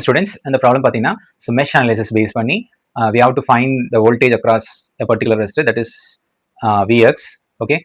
students, இந்த problem பார்த்தீங்கன்னா mesh analysis base பண்ணி we have to find the voltage across a particular resistor, that is Vx. Okay,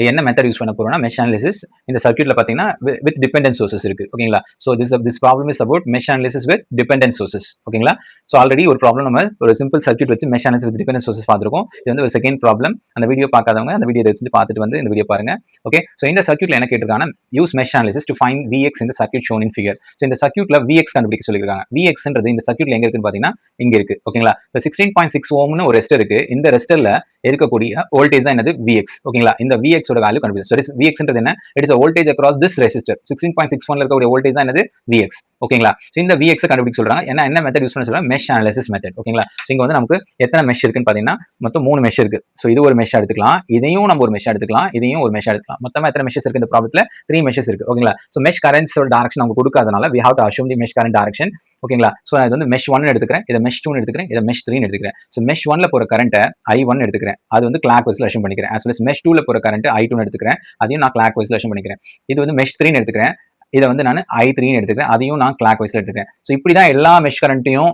என்ன method use பண்ண போறோம்னா mesh analysis. இந்த சர்க்யூட்ல பார்த்தீங்கன்னா வித் டிபெண்டன்ட் சோர்சஸ் இருக்கு. ஓகேங்களா? So this problem is about mesh analysis with dependent sources. ஓகேங்களா? So already ஒரு problem நம்ம ஒரு சிம்பிள் சர்க்யூட் வச்சு mesh analysis with dependent sources பார்த்துருக்கோம். இது வந்து ஒரு செகண்ட் ப்ராப்ளம். அந்த வீடியோ பார்க்காதவங்க அந்த வீடியோ ரெசிச்சு பார்த்துட்டு வந்து இந்த வீடியோ பாருங்க. ஓகே, ஸோ இந்த சர்க்யூட்ல என்ன கேட்டிருக்காங்கன்னா use mesh analysis to find Vx இந்த circuit shown in figure. So இந்த சர்க்யூட்ல Vx கண்டுபிடிக்க சொல்லியிருக்காங்க. Vxன்றது இந்த சர்க்யூட்ல எங்க இருக்குன்னு பார்த்தீங்கன்னா இங்க இருக்கு. ஓகேங்களா? 16.6 ஓம்னு ஒரு ரெசிஸ்டர் இருக்கு. இந்த ரெசிஸ்டர்ல இருக்கக்கூடிய வோல்டேஜ் தான் என்னது Vx. ஓகேங்களா? இந்த Vx ஓட வேல்யூ கண்டுபிடிக்கும். So Vx ன்றது என்ன? It is a voltage across this resistor. 16.61 ல இருக்கக்கூடிய வோல்டேஜ் தான் என்னது Vx. ஓகேங்களா? சோ இந்த Vx கண்டுபிடிக்க சொல்றாங்க. என்ன மெத்தட் யூஸ் பண்ண சொல்றாங்க? Mesh analysis method. ஓகேங்களா? சோ இங்க வந்து நமக்கு எத்தனை மெஷ் இருக்குன்னு பாத்தீங்கன்னா மொத்தம் 3 மெஷ் இருக்கு. சோ இது ஒரு மெஷ் எடுத்துக்கலாம், இதையும் நம்ம ஒரு மெஷ் எடுத்துக்கலாம், இதையும் ஒரு மெஷ் எடுத்துக்கலாம். மொத்தமா எத்தனை மெஷஸ் இருக்கு இந்த ப்ராப்ளத்துல? 3 மெஷஸ் இருக்கு. ஓகேங்களா? சோ மெஷ் கரண்ட்ஸ் ஓட டைரக்ஷன் நமக்கு கொடுக்காதனால we have to assume the mesh current direction. ஓகேங்களா? சோ நான் இது வந்து மெஷ் 1 எடுத்துக்கிறேன், இத மெஷ் 2 எடுத்துக்கிறேன், இத மெஷ் 3 எடுத்துக்கிறேன். சோ மெஷ் 1ல போற கரண்ட் I1 எடுத்துக்கிறேன், அது வந்து கிளாக் வைஸ்ல அஷ்யூம் பண்ணிக்கிறேன். as well as மெஷ் 2ல போற கரண்ட் I2 எடுத்துக்கிறேன், அதையும் நான் கிளாக் வைஸ்ல அஷ்யூம் பண்ணிக்கிறேன். இது வந்து மெஷ் 3 எடுத்துக்கிறேன், இதை வந்து நான் I3 எடுத்துக்கிறேன், அதையும் நான் கிளாக் வைஸ்ல எடுத்துக்கிறேன். ஸோ இப்படிதான் எல்லா மெஷ் கரண்ட்டையும்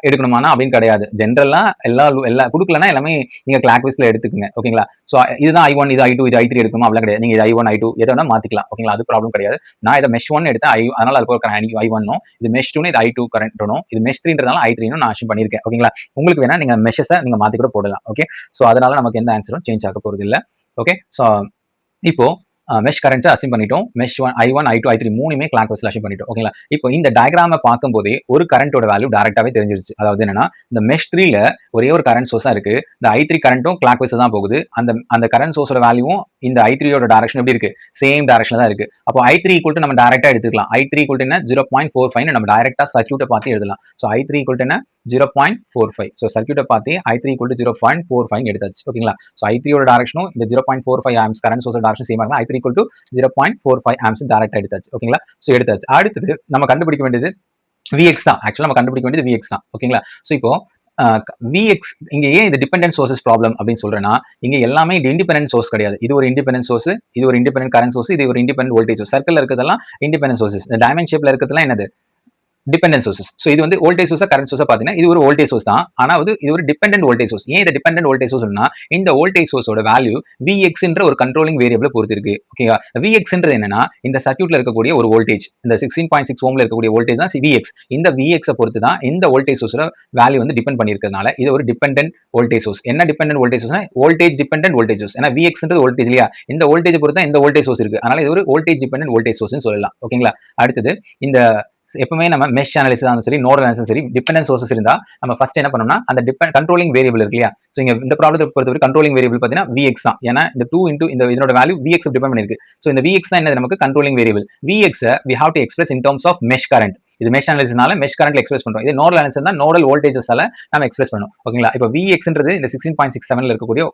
எடுக்கணுமானா அப்படின்னு கிடையாது. ஜென்ரலா எல்லா கொடுக்கலன்னா எல்லாமே நீங்க கிளாக் வைஸ்ல எடுத்துக்கங்க. ஓகேங்களா? ஸோ இதுதான் I1, இது I2, இது I3 எடுக்கணுமா அப்படிலாம் கிடையாது. நீங்க இது I1, I2 எதை வேணா மாத்திக்கலாம். ஓகேங்களா? அது ப்ராப்ளம் கிடையாது. நான் இதை மெஷ் 1 எடுத்தேன், அதனால அது போற I1, இது மெஷ் 2 இது I2 கரண்ட், இது மெஷ் 3ன்றதால I3 நான் அஷ்யூம் பண்ணியிருக்கேன். ஓகேங்களா? உங்களுக்கு வேணா நீங்க மெஷஸை நீங்க மாத்தி கூட போடலாம். ஓகே, ஸோ அதனால நமக்கு எந்த ஆன்சரும் சேஞ்ச் ஆக போறது இல்லை. ஓகே, ஸோ இப்போ மெஷ் கரண்ட் அசைன் பண்ணிட்டோம். மெஷ் I1, I2, I3 மூணுமே கிளாக் வைஸ்ல அசைன் பண்ணிட்டோம். ஓகேங்களா? இப்போ இந்த டயகிராமை பார்க்கும்போதே ஒரு கரண்டோட வேல்யூ டைரக்டாவே தெரிஞ்சிருச்சு. அதாவது என்னன்னா இந்த மெஷ் 3ல ஒரே ஒரு கரண்ட் சோர்ஸா இருக்கு. இந்த I3 கரண்ட்டும் கிளாக் வைஸ்ல தான் போகுது. அந்த கரண்ட் சோர்ஸோட வேல்யூவும் இந்த I3 ஓட டைரக்ஷன் எப்படி இருக்கு? சேம் டைரக்ஷன்ல தான் இருக்கு. அப்போ I3 ஈக்குவல் நம்ம டைரக்டா எடுத்துக்கலாம். I3 ஈக்குவல் என்ன? 0.45 நம்ம டைரக்டா சர்க்யூட்டை பார்த்து எழுதலாம். ஸோ I3 ஈக்குவல் என்ன? 0.45. ஸோ சர்க்யூட்டை பார்த்து I3 ஈக்குவல் 0.45 எடுத்தாச்சு. ஓகேங்களா? ஸோ I3 ஓட டைரக்ஷனும் இந்த 0.45 ஆம்ஸ் கரண்ட் சோர்ஸ் டைரக்ஷன் சேமா இருக்கு. I3 ஈக்குவல் 0.45 ஆம்ஸ் டைரக்டா எடுத்தாச்சு. ஓகேங்களா? ஸோ எடுத்தாச்சு. அடுத்தது நம்ம கண்டுபிடிக்க வேண்டியது Vx தான். ஆக்சுவலா நம்ம கண்டுபிடிக்க வேண்டியது Vx தான். ஓகேங்களா? ஸோ இப்போ Vx இங்க ஏன் இது டிபெண்டன்ட் சோர்சஸ் ப்ராப்ளம் அப்படின்னு சொல்றேன்னா இங்க எல்லாமே இண்டிபெண்டன்ட் சோர்ஸ் கிடையாது. இது ஒரு இண்டிபெண்டன்ட் சோர்ஸ், இது ஒரு இண்டிபெண்டன்ட் கரண்ட் சோர்ஸ், இது ஒரு இண்டிபெண்டன்ட் வோல்டேஜ் சோர்ஸ். சர்க்கிள்ல இருக்கிறதெல்லாம் இண்டிபெண்டன்ட் சோர்சஸ். இந்த டைமண்ட் ஷேப்ல இருக்கிறதெல்லாம் என்னது? Dependent sources. ஸோ இது வந்து வோல்டேஜ் சோர்ஸா கரண்ட் சோர்ஸா பார்த்தீங்கன்னா இது ஒரு வோல்டேஜ் சோர்ஸ் தான். ஆனா இது ஒரு டிபெண்டன்ட் வோல்டேஜ் சோர்ஸ். ஏன் இது டிபெண்டன்ட் வோல்டேஜ் சோர்ஸ்னா இந்த வோல்டேஜ் சோர்ஸோட வேல்யூ Vxன்ற ஒரு கண்ட்ரோலிங் வேரியபிளை பொறுத்து இருக்கு. ஓகேவா? Vxன்றது என்னன்னா இந்த சர்க்யூட்ல இருக்கக்கூடிய ஒரு வோல்டேஜ், இந்த 16.6 ஓம்ல இருக்கக்கூடிய வோல்டேஜ் தான் Vx. இந்த Vx பொறுத்து தான் இந்த வோல்டேஜ் சோர்ஸோட வேல்யூ வந்து டிபெண்ட் பண்ணிருக்கிறதுனால இது ஒரு டிபெண்டன்ட் வோல்டேஜ் சோர்ஸ். என்ன டிபெண்டன்ட் வோல்டேஜ் சோர்ஸ்னா வோல்டேஜ் டிபெண்டன்ட் வோல்டேஜ் சோர்ஸ். ஏன்னா Vxன்றது வோல்டேஜ் இல்லையா? இந்த வோல்டேஜ் பொறுத்து தான் இந்த வோல்டேஜ் சோர்ஸ் இருக்கு. அதனால இது ஒரு வோல்டேஜ் டிபெண்டன்ட் வோல்டேஜ் சோர்ஸ்னு சொல்லலாம். ஓகேங்களா? அடுத்தது இந்த எப்பவுமே நம்ம மெஷ் அனாலிசிஸ் ஆனாலும் சரி, நோடல் அனாலிசிஸ் சரி, டிபெண்டன்ட் சோர்சஸ் இருந்தா நம்ம ஃபர்ஸ்ட் என்ன பண்ணோம்னா அந்த கண்ட்ரோலிங் வேரியபிள் இருக்கு இல்லையா? ஸோ இங்க இந்த ப்ராப்ளத்தை பொறுத்தவரை கண்ட்ரோலிங் வேரியபிள் பார்த்தீங்கன்னா Vx தான். ஏன்னா இந்த 2 இன்டூ இதனோட வேல்யூ Vx டிபெண்ட் பண்ணிருக்கு. ஸோ இந்த Vx தான் என்ன நமக்கு controlling variable. Vx we have to express in terms of mesh current. இது மெஷ் அனாலிசிஸ்னால மெஷ் கரண்ட்ல எக்ஸ்பிரஸ் பண்றோம். இது நோடல் அனாலிசிஸ் தான் நோடல் வோல்டேஜஸால நம்ம எக்ஸ்பிரஸ் பண்ணோம். ஓகேங்களா? இப்போ Vxன்றது இந்த 16.67ல இருக்கக்கூடிய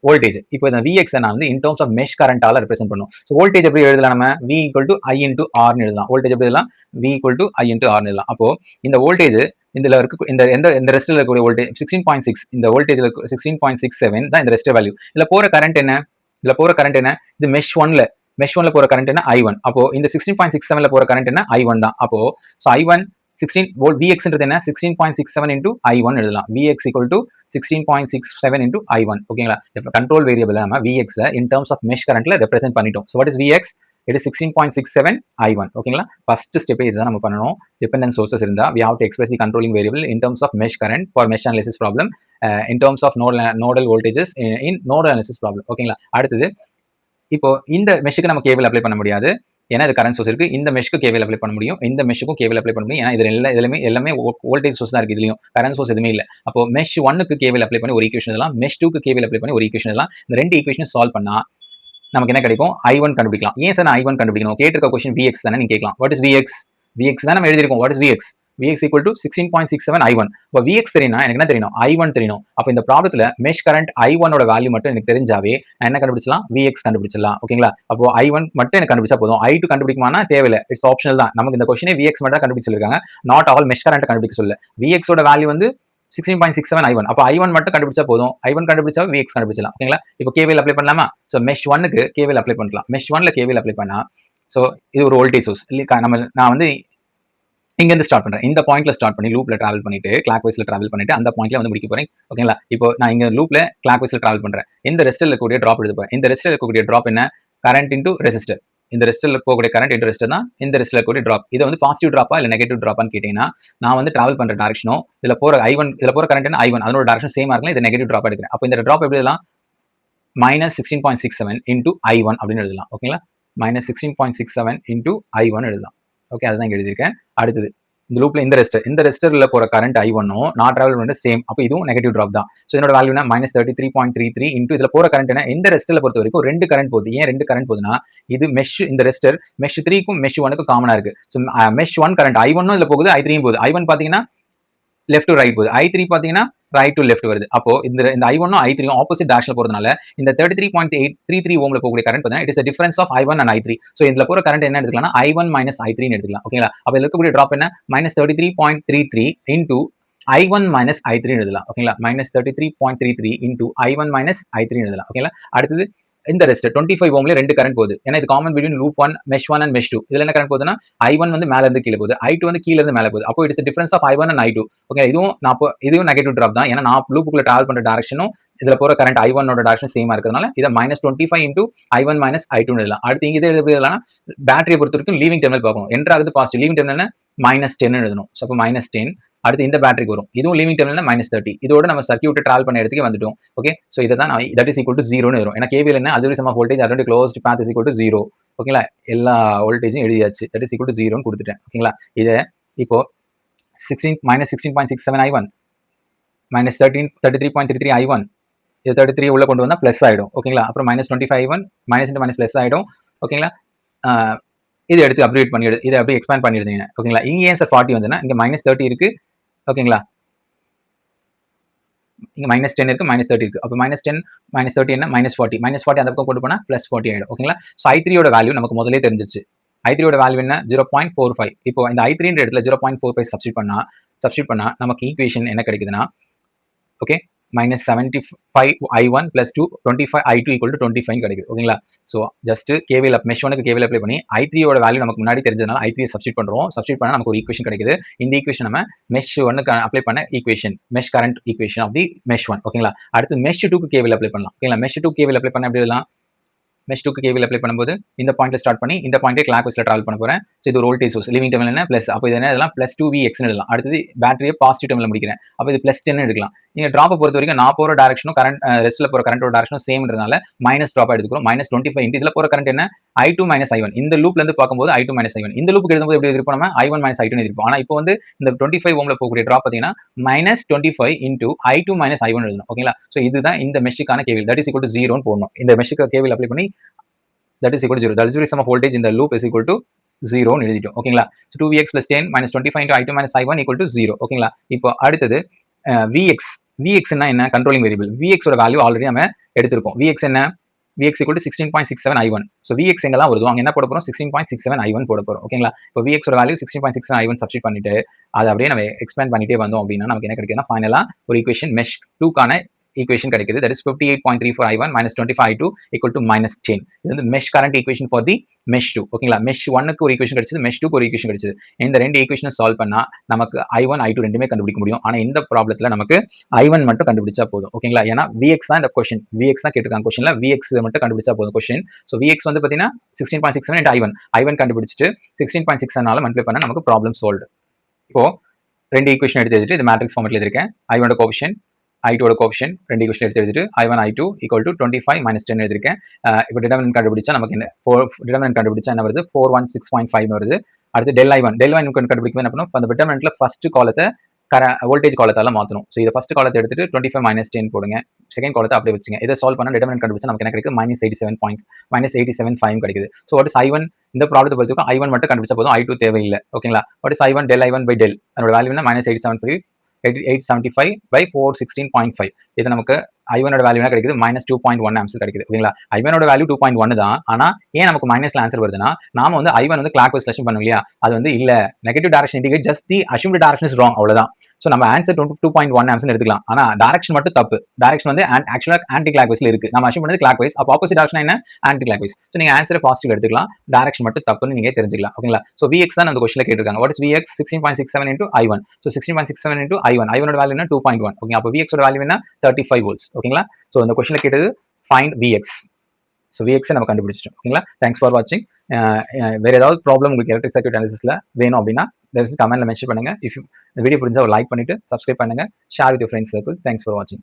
வோல்டேஜ். இப்போ இந்த Vx நான் வந்து இன் டர்ம்ஸ் ஆஃப் மெஷ் கரண்டால ரெப்ரசென்ட் பண்ணும். ஸோ வோல்டேஜ் எப்படி எழுதலாம்? நம்ம V equal to I into ஆர்னு எழுதலாம். வோல்டேஜ் எப்படி எழுதலாம்? V equal to I into ஆர்னு எழுதலாம். அப்போ இந்த வோல்டேஜ் இதுல இருக்க இந்த ரெஸ்ட்ல இருக்கக்கூடிய வோல்டேஜ் 16.6, இந்த வோல்டேஜ்ல 16.67 தான் இந்த ரெஸ்ட் வேல்யூ. இதுல போற கரண்ட் என்ன? இது மெஷ் 1ல போற கரண்ட் என்ன? I1. அப்போ இந்த 16.67ல போற கரண்ட் என்ன? I1 தான். அப்போ ஸோ I1 16 வோல்ட் Vxன்றது என்ன? 16.67 இன்டூ I1 எழுதலாம். Vx equal to 16.67 into I1. ஓகேங்களா? இப்போ கண்ட்ரோல் வேரியபிள் நம்ம Vx in terms of mesh கரண்ட்ல ரெப்ரசென்ட் பண்ணிட்டோம். So what is Vx? It is 16.67 I1. ஓகேங்களா? ஃபர்ஸ்ட் ஸ்டெப் இதுதான் நம்ம பண்ணணும். டிபெண்டன்ட் சோர்சஸ் இருந்தா we have to express the controlling variable in terms of mesh current for mesh analysis problem, in terms of nodal voltages in nodal analysis problem. ஓகேங்களா? அடுத்தது இப்போ இந்த மெஷ்க்கு நம்ம KVL அப்ளை பண்ண முடியாது. ஏன்னா இது கரண்ட் சோர்ஸ் இருக்கு. இந்த மெஷ்க்கு KVL அப்ளை பண்ண முடியும், இந்த மெஷ்க்கும் KVL அப்ளை பண்ண முடியும். ஏன்னா இதுல எல்லாமே வோல்டேஜ் சோர்ஸ் தான் இருக்கு. இதுலயும் கரண்ட் சோர்ஸ் எதுவுமே இல்ல. அப்போ மெஷ் 1க்கு KVL அப்ளை பண்ணி ஒரு ஈக்குவேஷன் எழுதலாம், மெஷ் 2க்கு KVL அப்ளை பண்ணி ஒரு ஈக்குவேஷன் எழுதலாம். இந்த ரெண்டு ஈக்குவேஷன் சால்வ் பண்ணா நமக்கு என்ன கிடைக்கும்? I1 கண்டுபிடிக்கலாம். ஏன் சார் நான் I1 கண்டுபிடிக்கணும்? கேட்டிருக்க क्वेश्चन Vx தானே நீங்க கேட்கலாம். What is Vx? Vx தான் நம்ம எழுதிருக்கோம். What is Vx? Vx equal to 16.67 I1. இப்போ Vx தெரியும்னா எனக்கு என்ன தெரியணும்? I1 தெரியணும். அப்போ இந்த ப்ராப்ளத்துல மெஷ் கரண்ட் I1 ஓட வேல்யூ மட்டும் எனக்கு தெரிஞ்சாவே நான் என்ன கண்டுபிடிச்சலாம்? Vx கண்டுபிடிச்சிடலாம். ஓகேங்களா? அப்போ I1 மட்டும் எனக்கு கண்டுபிடிச்சா போதும். I2 கண்டுபிடிக்குமானா தேவையில்லை. இட்ஸ் ஆப்ஷனல் தான். நமக்கு இந்த क्वेश्चन Vx மட்டும் தான் கண்டுபிடிச்சு சொல்லிருக்காங்க. நாட் ஆல் மெஷ் கரண்ட் கண்டுபிடிக்க சொல்லல. Vx ஓட வேல்யூ வந்து 16.67 I1. அப்போ I1 மட்டும் கண்டுபிடிச்சா போதும். I1 கண்டுபிடிச்சா Vx கண்டுபிடிச்சலாம். ஓகேங்களா? இப்போ KVL அப்ளை பண்ணலாமா? ஸோ மெஷ் 1க்கு KVL அப்ளை பண்ணலாம். மெஷ் 1ல KVL அப்ளை பண்ணா ஸோ இது ஒரு வோல்டேஜ் சோர்ஸ். நான் வந்து இங்கேருந்து ஸ்டார்ட் பண்ணுறேன். இந்த பாயிண்ட்ல ஸ்டார்ட் பண்ணி லூப்ல டிராவல் பண்ணிட்டு கிளாக் வைஸ்ல டிராவல் பண்ணிட்டு அந்த பாயிண்ட்ல வந்து முடிக்க போறேன். ஓகேங்களா? இப்போ நான் இங்க லூப்ல கிளாக் வைஸ்ல டிராவல் பண்றேன். இந்த ரெஸ்டர்ல இருக்கக்கூடிய டிராப் எழுத போறேன். இந்த ரெஸ்டர்ல இருக்கக்கூடிய டிராப் என்ன? Current into resistor. இந்த ரெஸ்டர்ல போகக்கூடிய கரண்ட் இன்டு ரெசிஸ்டர் தான் இந்த ரெஸ்டர்ல இருக்கக்கூடிய டிராப். இது வந்து பாசிட்டிவ் டிராப்பா இல்ல நெகட்டிவ் டிராப்பான்னு கேட்டீங்கன்னா, நான் வந்து டிராவல் பண்ற டைரக்ஷனும் இதுல போற I1 இதுல போற கரண்ட் என்ன I1 அதனோட டைரக்ஷன் சேமா இருக்குல்ல, இது நெகட்டிவ் டிராப் எடுக்கிறேன். அப்போ இந்த டிராப் எப்படி எழுதலாம்? -16.67 இன்டு I1 அப்படின்னு எழுதலாம். ஓகேங்களா? -16.67 இன்டு I1 எழுதலாம். ஓகே, அதுதான் இங்க எழுதியிருக்கேன். அடுத்தது இந்த லூப்ல இந்த ரெஸ்டர்ல போற கரண்ட் I1ம் நான் டிராவல் பண்ற சேம். அப்போ இதுவும் நெகட்டிவ் டிராப் தான். ஸோ என்னோட வேல்யூ என்ன? -33.33 இன்டு இதுல போற கரண்ட் என்ன? இந்த ரெஸ்டர்ல பொறுத்த வரைக்கும் 2 கரண்ட் போகுது. ஏன் 2 கரண்ட் போகுதுன்னா, இது இந்த ரெஸ்டர் மெஷ் 3க்கும் மெஷ் 1க்கும் காமனா இருக்கு. ஸோ மெஷ் 1 கரண்ட் I1ம் இதுல போகுது, I3யும் போகுது. I1 பாத்தீங்கன்னா லெஃப்ட் டு ரைட் போகுது. I3 பாத்தீங்கன்னா ரைட் டு லெஃப்ட் வருது. அப்போ இந்த I1ம் I3யும் ஆப்போசிட் டைரக்ஷன்ல போறதுனால இந்த 33.833 ஓம்ல போகக்கூடிய கரண்ட் பார்த்தீங்கன்னா it is difference of I1 and I3. So இதுல போற கரண்ட் என்ன எடுத்துக்கலாம்னா I1 மைனஸ் I3 எடுத்துக்கலாம். ஓகேங்களா? அப்ப இதுல இருக்கக்கூடிய டிராப் என்ன? -33.33 இன்டு I1 மைனஸ் I3 எழுதலாம். ஓகேங்களா? -33.33 இன்டு I1 மைனஸ் I3 எழுதலாம். ஓகேங்களா? அடுத்தது இந்த ரெஸ்டர் 25 ஓம்ல 2 கரண்ட் போகுது. ஏன்னா இது common between loop 1 mesh 1 and mesh 2. இதுல என்ன கரண்ட் போகுதுன்னா I1 வந்து மேல இருந்து கீழ போகுது, I2 வந்து கீழ இருந்து மேல போகுது. அப்போ it is difference of I1 and I2. Okay, இதுவும் நெகட்டிவ் டிராப் தான். ஏன்னா நான் லூப்புக்குள்ள டிராவல் பண்ற டைரக்ஷனும் இதுல போற கரண்ட் I1 ஓட டைரக்ஷன் சேமா இருக்கிறதுனால இதை -25 இன்டு I1 மைனஸ் I2 எழுதலாம். அடுத்து இங்க இது எப்படி எழுதலாம்? பேட்டரியை பொறுத்த வரைக்கும் லீவிங் டெர்மினல் பார்க்கணும். என்டர் ஆகுது பாசிட்டிவ், லீவிங் டெர்மினல் -10 எழுதணும். ஸோ அப்போ -10. அடுத்து இந்த பேட்டரிக்கு வரும். இதுவும் லீவிங் டெர்மினல் -30. இதோட நம்ம சர்க்யூட் டிராவல் பண்ண இடத்துக்கு வந்துட்டோம். ஓகே, ஸோ இதை தான் தட் இஸ் ஈக்குவல் டு 0 வரும். ஏன்னா KVL என்ன? அதுவரை sum of voltage around closed path is equal to 0. ஓகேங்களா? எல்லா வோல்டேஜும் எழுதியாச்சு. தட் இஸ் ஈக்குவல் டு 0 கொடுத்துட்டேன். ஓகேங்களா? இதை இப்போ -16.67 I1 -33.33 I1 இது 33 உள்ள கொண்டு வந்தா பிளஸ் ஆயிடும். ஓகேங்களா? அப்புறம் -25 I1 minus into minus plus ஆயிடும். ஓகேங்களா? இதை எடுத்து அப்டேட் பண்ணி இதை அப்படியே எக்ஸ்பேண்ட் பண்ணிடுங்க. ஓகேங்களா? இங்க ஏன் சார் 40 வந்துன்னா இங்க -30 இருக்கு. ஓகேங்களா? இங்க -10 இருக்கு, -30 இருக்கு. அப்போ -10 -30 என்ன? -40. -40 அந்த பக்கம் கொண்டு போனா +40 ஆயிடும். ஓகேங்களா? ஸோ I3 யோட வேல்யூ நமக்கு முதலே தெரிஞ்சிச்சு. I3 யோட வேல்யூ என்ன? 0.45. இப்போ இந்த I3 ன்ற இடத்துல 0.45 சப்ஸ்டிட் பண்ணா நமக்கு ஈக்குவேஷன் என்ன கிடைக்குதுன்னா, ஓகே, -75 I1 + 25 I2 = 25 கிடைக்குது. ஓகேங்களா? ஸோ ஜஸ்ட் KVL மெஷ் 1க்கு KVL அப்ளை பண்ணி I3 யோட வேல்யூ நமக்கு முன்னாடி தெரிஞ்சதுனால I3 சப்ஸ்டிட் பண்றோம். சப்ஸ்டிட் பண்ணா நமக்கு ஒரு ஈக்குவேஷன் கிடைக்குது. இந்த ஈக்குவேஷன் நம்ம மெஷ் 1க்கு அப்ளை பண்ண equation, mesh current equation of the mesh 1. ஓகேங்களா? அடுத்து மெஷ் 2க்கு KVL அப்ளை பண்ணலாம். ஓகேங்களா? மெஷ் 2க்கு KVL அப்ளை பண்ண எப்படி எழுதலாம்? மெஷ் 2க்கு KVL அப்ளை பண்ணும்போது இந்த பாயிண்ட்ல ஸ்டார்ட் பண்ணி இந்த பாயிண்ட்ல கிளாக் வைஸ்ல டிராவல் பண்ண போறேன். ஸோ இது ஒரு வோல்டேஜ் சோர்ஸ், லீவிங் டெர்மினல் என்ன பிளஸ், அப்போ இது என்ன எழுதலாம்? +2Vx எழுதலாம். அடுத்தது பேட்டரியை பாசிட்டிவ் டெர்மினல் முடிக்கிறேன். அப்போ இது +10 எடுக்கலாம். நீங்க டிராப்பை பொறுத்த வரைக்கும் நான் போற டைரக்ஷனும் கரண்ட் ரெஸ்ட்ல போற கரண்டோட டைரக்ஷனும் சேம்ன்றனால மைனஸ் டிராப் எடுத்துக்கிறோம். -25 இன்டு இதுல போற கரண்ட் என்ன? I2 minus I1. இந்த லூப்ல இருந்து பார்க்கும்போது I2 மைனஸ் I1. இந்த லூப்புக்கு எழுதும்போது எப்படி எழுதிருப்போம்? நம்ம I1 மைனஸ் I2 எழுதிருப்போம். ஆனா இப்போ வந்து இந்த 25 ஓம்ல போகக்கூடிய டிராப் பார்த்தீங்கன்னா -25 இன்டு I2 மைனஸ் I1 எழுதணும். ஓகேங்களா? ஸோ இதுதான் இந்த மெஷ்ஷுக்கான KVL. That is equal to 0 போடணும். இந்த மெஷ்ஷுக்கு KVL அப்ளை பண்ணி that is equal to 0. That is the sum of voltage in the loop is equal to 0 ன்னு எழுதிட்டோம். ஓகேங்களா? So 2Vx + 10 - 25 into I2 - I1 equal to 0. ஓகேங்களா? இப்போ அடுத்தது Vx என்ன? Controlling variable. Vx ஓட வேல்யூ ஆல்ரெடி நம்ம எடுத்திருக்கோம். Vx என்ன? Vx equal to 16.67 I1. So Vx எங்கெல்லாம் வருதோ அங்க என்ன போட போறோம்? 16.67 I1 போட போறோம். ஓகேங்களா? இப்போ Vx ஓட வேல்யூ 16.67 I1 சப்ஸ்டிட் பண்ணிட்டு அதை அப்படியே நம்ம எக்ஸ்பேண்ட் பண்ணிட்டே வந்தோம் அப்படின்னா நமக்கு என்ன கிடைக்குதுன்னா ஃபைனலா ஒரு ஈக்குவேஷன் மெஷ் 2க்கான ஈக்குவேஷன் கிடைக்குது. That is 58.34 I1 - 25 I2 equal to -10. இது வந்து mesh current equation for the mesh 2. ஓகேங்களா? மெஷ் 1க்கு ஒரு ஈக்குவேஷன் கிடைச்சது, மெஷ் 2க்கு ஒரு ஈக்குவேஷன் கிடைச்சது. இந்த ரெண்டு ஈக்குவேஷனை சால்வ் பண்ணா நமக்கு I1 I2 ரெண்டுமே கண்டுபிடிக்க முடியும். ஆனா இந்த ப்ராப்ளத்துல நமக்கு I1 மட்டும் கண்டுபிடிச்சா போதும். ஓகேங்களா? ஏன்னா Vx தான் இந்த கொஸ்டின், Vx தான் கேட்டிருக்காங்க கொஸ்டின்ல. Vx மட்டும் கண்டுபிடிச்சா போதும் கொஸ்டின். ஸோ Vx வந்து பாத்தீங்கன்னா 16.67 into I1 கண்டுபிடிச்சிட்டு 16.67 மல்டிப்ளை பண்ணா நமக்கு ப்ராப்ளம் சால்வ்டு. இப்போ ரெண்டு ஈக்குவேஷன் எடுத்து எழுதிட்டு இது மேட்ரிக்ஸ் ஃபார்மேட்ல எழுதிருக்கேன். I1 கோஎஃபிஷியன்ட், I2 ஓட கோஎஃபிஷியன்ட் ரெண்டு ஈக்குவேஷன் எடுத்து எழுதிட்டு I1 I2 equal to 25 - 10 எழுதிருக்கேன். இப்போ டிடர்மினன்ட் கண்டுபிடிச்சா நமக்கு என்ன? டிடர்மினன்ட் கண்டுபிடிச்சா என்ன வருது? 416.5 வருது. அடுத்து ∆I1 கண்டுபிடிக்கும் என்ன பண்ணும்? அந்த டிடர்மினன்ட்ல ஃபர்ஸ்ட் காலத்தை வோல்டேஜ் காலத்தால மாற்றணும். ஸோ இதை ஃபர்ஸ்ட் காலத்தை எடுத்துட்டு 25 - 10 போடுங்க. செகண்ட் காலத்தை அப்படியே வச்சுங்க. இதை சால்வ் பண்ணா டிடர்மினன்ட் கண்டுபிடிச்சா நமக்கு என்ன கிடைக்கும்? -87.5 கிடைக்குது. So what is I1? இந்த ப்ராப்ளத்தை பொறுத்தவரைக்கும் I1 மட்டும் கண்டுபிடிச்சா போதும், I2 தேவையில்லை. ஓகேங்களா? What is I1? ∆I1 by ∆. அதோட வேல்யூ என்ன? -875/416.5. இது நமக்கு I1 வேல்யூ என்ன கிடைக்குது -2.1 ஆம்ஸ் கிடைக்குது ஓகேங்களா. I1 வேல்யூ 2.1 தான். ஆனா ஏன் நமக்கு மைனஸ்ல ஆன்சர் வருதுன்னா நாம வந்து I1 வந்து கிளாக் வைஸ் செலக்ஷன் பண்ணுவோம் இல்லையா, அது வந்து இல்ல negative direction indicate just the அஸ்யூம்ட் direction is wrong அவ்வளவுதான். ஸோ நம்ம ஆன்சர் 2.1 ஆம்ஸ்னு எடுத்துக்கலாம். ஆனா டைரக்ஷன் மட்டும் தப்பு. டைரக்ஷன் வந்து ஆக்சுவலா ஆன்டி கிளாக் வைஸ்ல இருக்கு. நம்ம அஸ்யூம் பண்ணது கிளாக் வைஸ். அப்போ ஆப்போசிட் டைரக்ஷன் என்ன ஆன்டி கிளாக் வைஸ். ஸோ நீங்க ஆன்சரை பாசிட்டிவ் எடுத்துக்கலாம். டைரக்ஷன் மட்டும் தப்புன்னு நீங்க தெரிஞ்சுக்கலாம் ஓகேங்களா. ஸோ Vx தான் அந்த கொஸ்டின்ல கேட்டிருக்காங்க. What is Vx 16.67 into I1. So 16.67 into I1. I1 value என்ன 2.1 ஓகே. அப்போ Vx ஓட வேல்யூ என்ன 35 volts ஓகேங்களா. ஸோ இந்த கொஸ்டின்ல கேட்டது ஃபைண்ட் Vx. ஸோ Vx நம்ம கண்டுபிடிச்சிட்டோம் ஓகேங்களா. தேங்க்ஸ் ஃபார் வாட்சிங். வேற ஏதாவது ப்ராப்ளம் உங்களுக்கு எலக்ட்ரிக் சர்க்யூட் அனாலிசிஸ்ல வேணும் அப்படின்னா கமெண்ட்ல மென்ஷன் பண்ணுங்க. இஃப் இந்த வீடியோ புரிஞ்சா ஒரு லைக் பண்ணிட்டு சப்ஸ்கிரைப் பண்ணுங்க. Share with your friends circle. Thanks for வாட்சிங்.